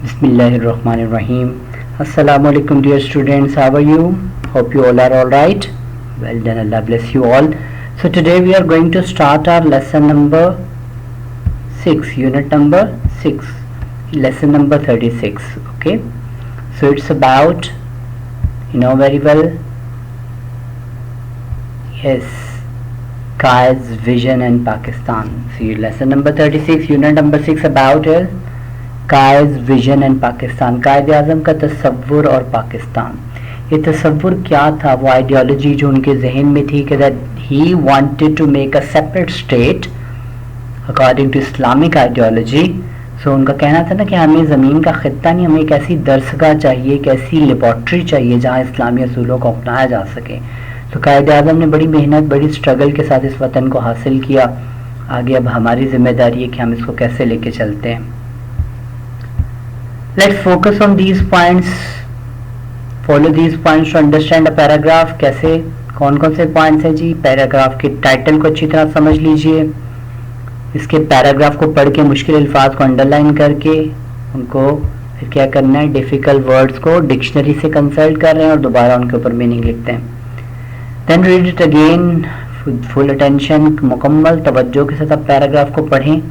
Bismillahirrahmanirrahim. Assalamu alaikum dear students, how are you? Hope you all are alright. Well done, Allah bless you all. So today we are going to start our lesson number 6, unit number 6, lesson number 36. Okay, so it's about, you know very well, yes, Qaid's vision in Pakistan. See, lesson number 36, unit number 6 about is Quaid vision and Pakistan, Quaid Azam का तसव्वुर और पाकिस्तान. ये तसव्वुर क्या था, वो ideology जो उनके जहन में थी कि that he wanted to make a separate state according to Islamic ideology. So उनका कहना था ना कि हमें ज़मीन का ख़ित्ता नहीं, हमें एक ऐसी दरसगाह चाहिए, एक ऐसी लेबॉर्ट्री चाहिए जहाँ इस्लामी असूलों को अपनाया जा सके. तो कायद आज़म ने बड़ी मेहनत, बड़ी स्ट्रगल के साथ इस वतन को हासिल किया. आगे अब हमारी जिम्मेदारी है कि हम इसको कैसे लेके चलते हैं. Let's focus on these points. Follow these points to understand a paragraph. कैसे, कौन कौन से पॉइंट्स हैं जी. पैराग्राफ के टाइटल को अच्छी तरह समझ लीजिए. इसके पैराग्राफ को पढ़ के मुश्किल अल्फाज को अंडरलाइन करके उनको फिर क्या करना है, डिफ़िकल्ट वर्ड्स को डिक्शनरी से कंसल्ट कर रहे हैं और दोबारा उनके ऊपर मीनिंग लिखते हैं. Then read it again full attention, मुकम्मल तवज्जो के साथ आप पैराग्राफ को पढ़ें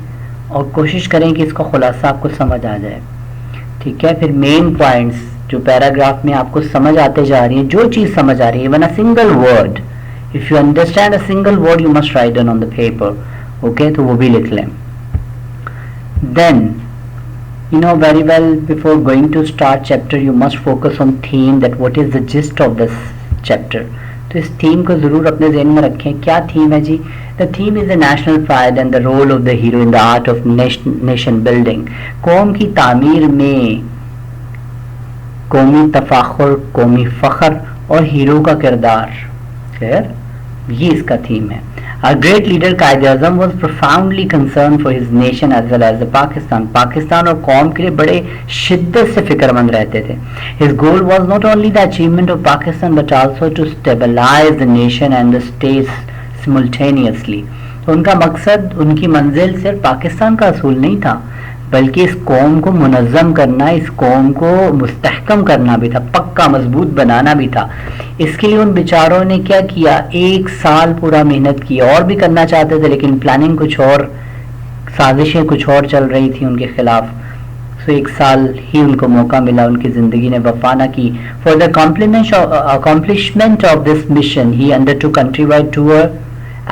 और कोशिश करें कि इसका खुलासा आपको समझ आ जाए. ठीक है, फिर मेन पॉइंट्स जो पैराग्राफ में आपको समझ आते जा रही है, जो चीज समझ आ रही है, even a single word, if you understand a single word you must write down on the paper. Okay, तो वो भी लिख लें. Then you know very well, before going to start chapter you must focus on theme, that what is the gist of this chapter. तो इस theme को ज़रूर अपने ज़हन में रखें. क्या थीम है जी? The theme is the national pride and the role of the hero in the art of nation building. कौम की तामीर में कौमी तफाखुर, कौमी फ़ख्र और हीरो का किरदार, खैर ये इसका थीम है. Our great leader Qaid Azam was profoundly concerned for his nation as well as the Pakistan. Pakistan और कौम के लिए बड़े शिद्दत से फिक्रमंद रहते थे. His goal was not only the achievement of Pakistan but also to stabilize the nation and the states simultaneously. तो उनका मकसद, उनकी मंजिल सिर्फ पाकिस्तान का असूल नहीं था, बल्कि इस कौम को मुनज़्ज़म करना, इस कौम को मुस्तहकम करना भी था, पक्का मजबूत बनाना भी था. इसके लिए उन बेचारों ने क्या किया, 1 साल पूरा मेहनत की. और भी करना चाहते थे लेकिन प्लानिंग कुछ और, साजिशें कुछ और चल रही थी उनके खिलाफ. सो 1 साल ही उनको मौका मिला, उनकी ज़िंदगी ने वफा न की. For the accomplishment of this mission he undertook countrywide tour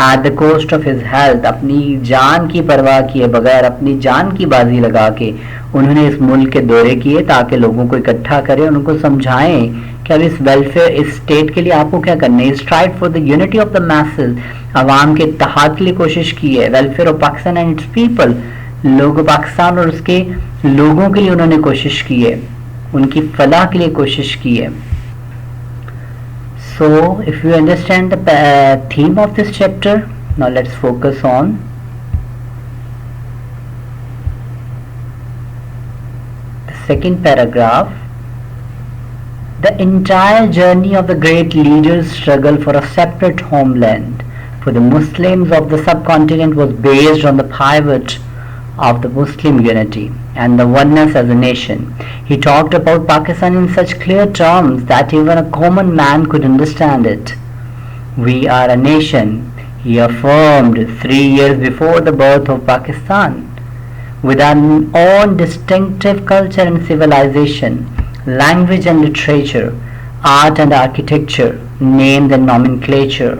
at the cost of his health. अपनी जान की परवाह किए बगैर, अपनी जान की बाजी लगा के उन्होंने इस मुल्क के दौरे किए ताकि लोगों को इकट्ठा करें, उनको समझाएं कि अब इस वेलफेयर, इस स्टेट के लिए आपको क्या करना है. Strive for the unity of the message, आवाम के इत्तेहाद के लिए कोशिश की है. Welfare of Pakistan and it's people, लोग पाकिस्तान और उसके लोगों के लिए उन्होंने कोशिश की है, उनकी फलाह के लिए कोशिश की है. So if you understand the theme of this chapter, now let's focus on the second paragraph. The entire journey of the great leader's struggle for a separate homeland for the Muslims of the subcontinent was based on the pivot of the Muslim unity and the oneness as a nation. He talked about Pakistan in such clear terms that even a common man could understand it. We are a nation, he affirmed 3 years before the birth of Pakistan, with our own distinctive culture and civilization, language and literature, art and architecture, names and nomenclature,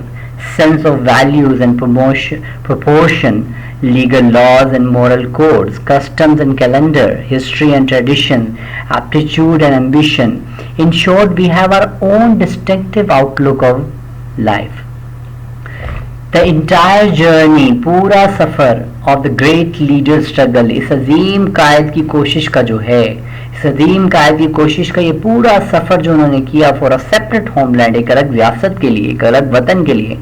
sense of values and proportion, legal laws and moral codes, customs and calendar, history and tradition, aptitude and ambition. In short, we have our own distinctive outlook of life. The entire journey, पूरा सफ़र of the great leader's struggle, इस अजीम कायद की कोशिश का जो है, इस अजीम कायद की कोशिश का ये पूरा सफ़र जो उन्होंने किया फॉर अ सेपरेट होमलैंड, एक अलग रियासत के लिए, एक अलग वतन के लिए,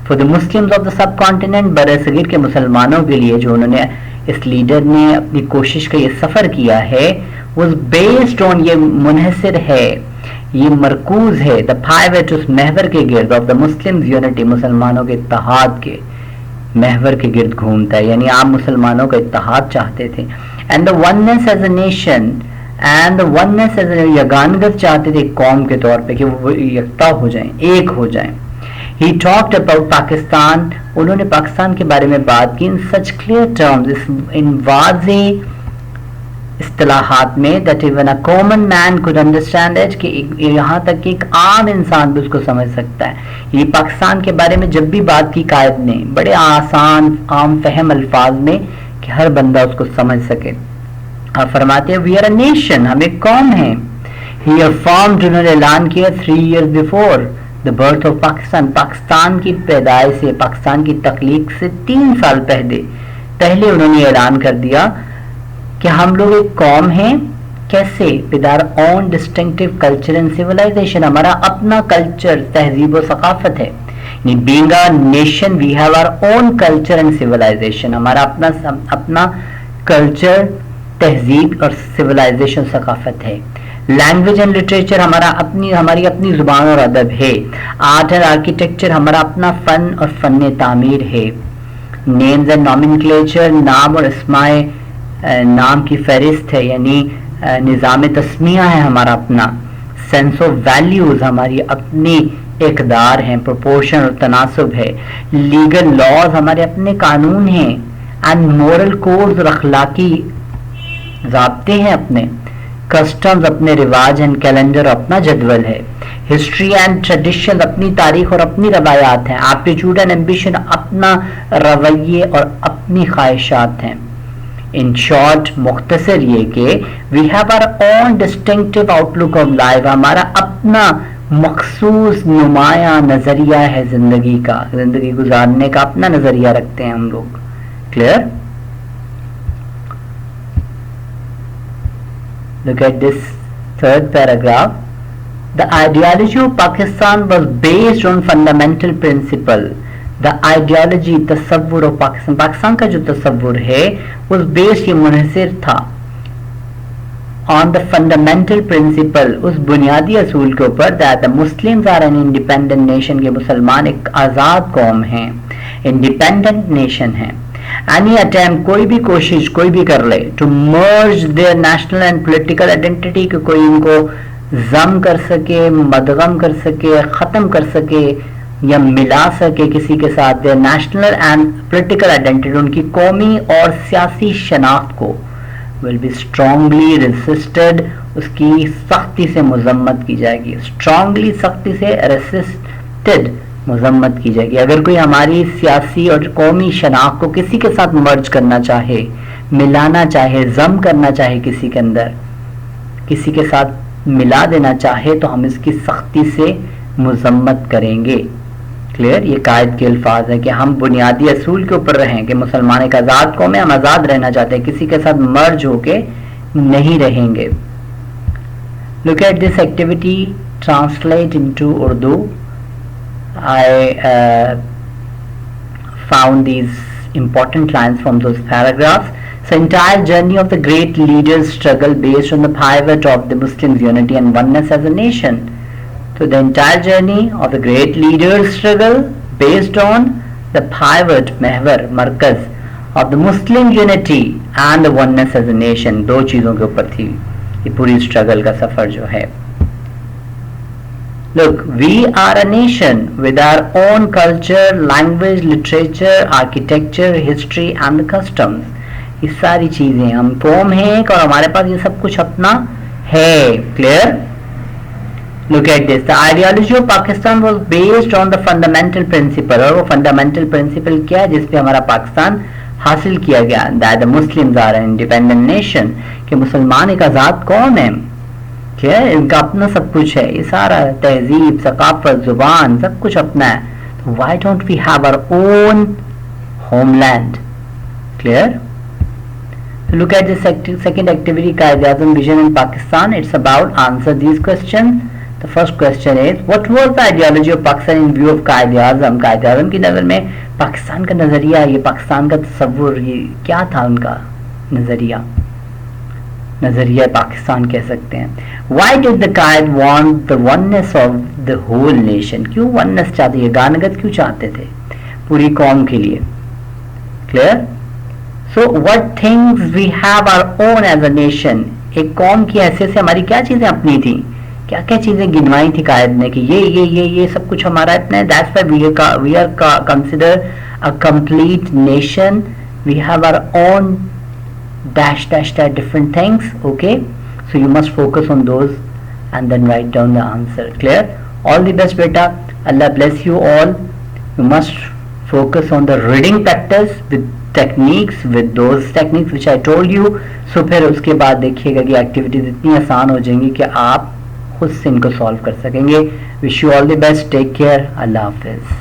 for the Muslims of the subcontinent, बरसगीर के मुसलमानों के लिए जो उन्होंने, इस लीडर ने अपनी कोशिश का ये सफ़र किया है, वॉज बेस्ड ऑन, ये मुनहसर है, ये मरकूज है, द पाइवट, उस महवर के गिर्द, ऑफ द मुस्लिम्स यूनिटी, मुसलमानों के इत्तेहाद के महवर के गिर्द घूमता है, यानी आप मुसलमानों का इत्तेहाद चाहते थे. And the oneness as a nation and the oneness as यगानगत चाहते थे एक कौम के तौर पे कि वो एकता हो जाएं, एक हो जाएं. ही टॉक्ड अबाउट पाकिस्तान, उन्होंने पाकिस्तान के बारे में बात की इन सच क्लियर टर्म्स, इन वाज़े इस्तिलाहात में, that even a common man could understand it, कि यहाँ तक कि एक आम इंसान भी उसको समझ सकता है. ये पाकिस्तान के बारे में जब भी बात की कायद ने बड़े आसान आम फहम अल्फाज में कि हर बंदा उसको समझ सके. और फरमाते हैं वी आर अ नेशन, हम एक कौम है. ही अफर्म्ड, उन्होंने ऐलान किया 3 years before the birth of Pakistan, Pakistan की पैदाइश से, पाकिस्तान की तख्लीक से 3 साल पहले उन्होंने ऐलान कर दिया कि हम लोग एक कौम हैं. कैसे? With our own distinctive culture and civilisation, हमारा अपना कल्चर, तहजीब और सकाफत है. Being a nation we have our own culture and civilisation, हमारा अपना कल्चर, तहजीब और सिविलाइजेशन, सकाफत है. लैंग्वेज एंड लिटरेचर, हमारी अपनी जुबान और अदब है. आर्ट एंड आर्किटेक्चर, हमारा अपना फन और फन तामीर है. नेम्स एंड नॉमेनक्लेचर, नाम और इस्माए नाम की फहरिस्त है, यानी निज़ाम तस्मिया है हमारा अपना. सेंस ऑफ वैल्यूज, हमारी अपनी इकदार हैं, प्रोपोर्शन और तनासुब है. लीगल लॉज, हमारे अपने कानून हैं. एंड मोरल कोड्स, और अखलाकी ज़ाब्ते हैं अपने. कस्टम्स, अपने रिवाज. एंड कैलेंडर, अपना जदवल है. हिस्ट्री एंड ट्रेडिशन, अपनी तारीख और अपनी रवायात हैं. एप्टीट्यूड एंड एम्बिशन, अपना रवैये और अपनी ख्वाहिशात हैं. इन शॉर्ट, मुख्तसर ये कि we have our own distinctive outlook of life, हमारा अपना मखसूस नुमाया नजरिया है जिंदगी का, जिंदगी गुजारने का अपना नजरिया रखते हैं हम लोग. Clear? Look at this third paragraph. The ideology of Pakistan was based on fundamental principle. The ideology, Tasavvur of Pakistan, Pakistan का जो तसव्वुर है was based, ये मुनहसर था, on the fundamental principle, उस बुनियादी असूल के ऊपर, that the Muslims are an independent nation, के मुसलमान एक आज़ाद कौम है, independent nation है. Any attempt, कोई भी कोशिश कोई भी कर ले, to merge their national and political identity, कि कोई इनको जम कर सके, मदगम कर सके, ख़त्म कर सके या मिला सके किसी के साथ, their national and political identity, उनकी कौमी और सियासी शनाख्त को, will be strongly resisted, उसकी सख्ती से मजम्मत की जाएगी. strongly, सख्ती से, resisted, मजम्मत की जाएगी. अगर कोई हमारी सियासी और कौमी शनाख्त को किसी के साथ मर्ज करना चाहे, मिलाना चाहे, जम करना चाहे, किसी के अंदर किसी के साथ मिला देना चाहे, तो हम इसकी सख्ती से मजम्मत करेंगे. क्लियर? ये कायद के अल्फाज है कि हम बुनियादी असूल के ऊपर रहें कि मुसलमान एक आज़ाद कौम है, हम आज़ाद रहना चाहते हैं, किसी के साथ मर्ज होके नहीं रहेंगे. Look at this activity, translate into Urdu. I found these important lines from those paragraphs. So entire journey of the great leaders' struggle based on the pivot of the Muslims' unity and oneness as a nation. So the entire journey of the great leaders' struggle based on the pivot, महवर, मरकज of the Muslim unity and the oneness as a nation. दो चीज़ों के ऊपर थी ये पूरी struggle का सफ़र जो है. Look, we are a nation with our own culture, language, literature, architecture, history and customs. ये सारी चीजें, हम कौम हैं और हमारे पास ये सब कुछ अपना है. Clear? Look at this. The ideology of Pakistan was based on the fundamental principle. और वो fundamental principle क्या है जिसपे हमारा पाकिस्तान हासिल किया गया? That the Muslims are an independent nation. कि मुसलमान एक आज़ाद कौम है. क्या है? इनका अपना सब कुछ है, ये सारा तहजीब, सकाफत, जुबान, सब कुछ अपना है. तो why don't we have our own homeland? Clear? So look at the second activity, Qaid-e-Azam vision in Pakistan. It's about answer these questions. The first question is, what was the ideology of Pakistan in view of Qaid-e-Azam? Qaid-e-Azam की नज़र में पाकिस्तान का नज़रिया, ये पाकिस्तान का तसव्वुर, ये क्या था उनका नज़रिया? नजरिया पाकिस्तान कह सकते हैं. Why did the Qaid want the oneness of the whole nation? क्यों oneness चाहते, ये गानगत क्यों चाहते थे पूरी कौम के लिए? Clear? So what things we have our own as a nation? एक कौम की हैसियत से हमारी क्या चीजें अपनी थी, क्या क्या चीजें गिनवाई थी कायद ने कि ये सब कुछ हमारा इतना है. That's why we are consider a complete nation. We have our own dash dash dash different things. Okay, so you must focus on those and then write down the answer. Clear? All the best beta. Allah bless you all. You must focus on the reading practice with techniques, with those techniques which I told you. So फिर उसके बाद देखिएगा कि activities इतनी आसान हो जाएंगी कि आप खुद से इनको सॉल्व कर सकेंगे. Wish you all the best. Take care. Allah Hafiz.